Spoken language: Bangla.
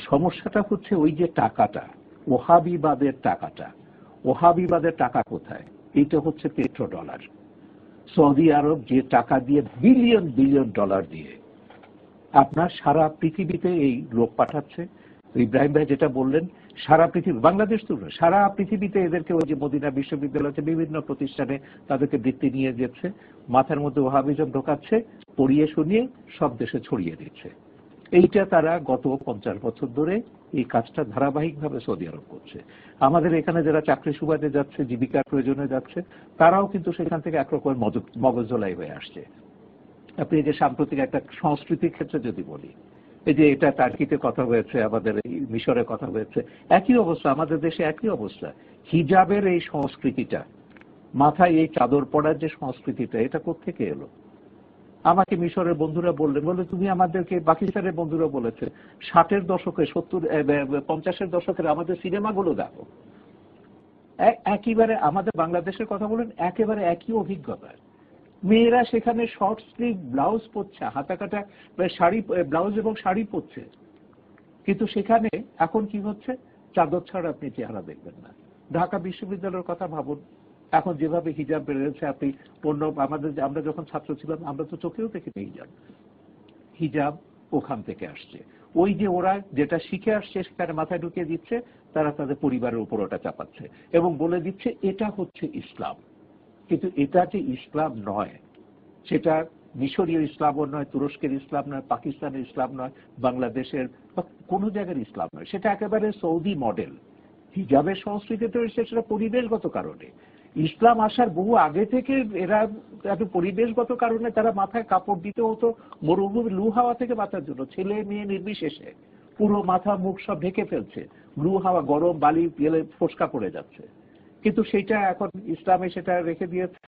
সমস্যাটা হচ্ছে ওই যে টাকাটা, ওহাবিবাদের টাকা কোথায়? এইটা হচ্ছে পেট্রো ডলার। সৌদি আরব যে টাকা দিয়ে বিলিয়ন বিলিয়ন ডলার দিয়ে আপনার সারা পৃথিবীতে এই লোক পাঠাচ্ছে। ইব্রাহিম ভাই যেটা বললেন, সারা পৃথিবী, বাংলাদেশ তো সারা পৃথিবীতে এদেরকে ওই যে মদিনা বিশ্ববিদ্যালয়তে বিভিন্ন প্রতিষ্ঠানে তাদেরকে বৃত্তি নিয়ে যাচ্ছে, মাথার মধ্যে ওহাবিজম ঢোকাচ্ছে, পড়িয়ে শুনিয়ে সব দেশে ছড়িয়ে দিচ্ছে। এইটা তারা গত 50 বছর ধরে এই কাজটা ধারাবাহিকভাবে সৌদি আরব করছে। আমাদের এখানে যারা চাকরি সুবাদে যাচ্ছে, জীবিকার প্রয়োজনে যাচ্ছে, তারাও কিন্তু সেখান থেকে একরকমের মগজলাই হয়ে আসছে। আপনি এই যে সাম্প্রতিক একটা সংস্কৃতির ক্ষেত্রে যদি বলি, এই যে এটা টার্কিতে কথা হয়েছে, আমাদের এই মিশরে কথা হয়েছে, একই অবস্থা, আমাদের দেশে একই অবস্থা। হিজাবের এই সংস্কৃতিটা, মাথায় এই চাদর পড়ার যে সংস্কৃতিটা, এটা কোত্থেকে এলো? আমাকে মিশরের বন্ধুরা বললেন, বলে তুমি আমাদেরকে, পাকিস্তানের বন্ধুরা বলেছে 60-এর দশকে, 50-এর দশকের আমাদের সিনেমাগুলো দেখো। একেবারে আমাদের বাংলাদেশের কথা বলেন, একেবারে একই অভিজ্ঞতা। মেয়েরা সেখানে শর্ট স্লিভ ব্লাউজ পরছে, হাতা কাটা শাড়ি, ব্লাউজ এবং শাড়ি পরছে, কিন্তু সেখানে এখন কি হচ্ছে? চাদর ছাড়া আপনি চেহারা দেখবেন না। ঢাকা বিশ্ববিদ্যালয়ের কথা ভাবুন, এখন যেভাবে হিজাব বেড়েছে, আপনি অন্য আমরা যখন ছাত্র ছিলাম আমরা তো চোখেও দেখিনি হিজাব ওখান থেকে আসছে। ওই যে ওরা যেটা শিখে আসছে সেখানে মাথায় ঢুকিয়ে দিচ্ছে, তারা তাদের পরিবারের উপর ওটা চাপাচ্ছে এবং বলে দিচ্ছে এটা হচ্ছে ইসলাম। কিন্তু এটা যে ইসলাম নয়, সেটা মিশরীয় ইসলামও নয়, তুরস্কের ইসলাম নয়, পাকিস্তানের ইসলাম নয়, বাংলাদেশের বা কোনো জায়গার ইসলাম নয়, সেটা একেবারে সৌদি মডেল। হিজাবের সংস্কৃতিতে এসেছে সেটা পরিবেশগত কারণে। ইসলাম আসার বহু আগে থেকে এরা একটু পরিবেশগত কারণে তারা মাথায় কাপড় দিতে হতো মরুভূমি লু হাওয়া থেকে বাঁচার জন্য, ছেলে মেয়ে নির্বিশেষে পুরো মাথা মুখ সব ঢেকে ফেলছে, লু হাওয়া, গরম বালি গেলে ফোসকা পড়ে যাচ্ছে। কিন্তু সেটা এখন ইসলামে সেটা রেখে দিয়েছে।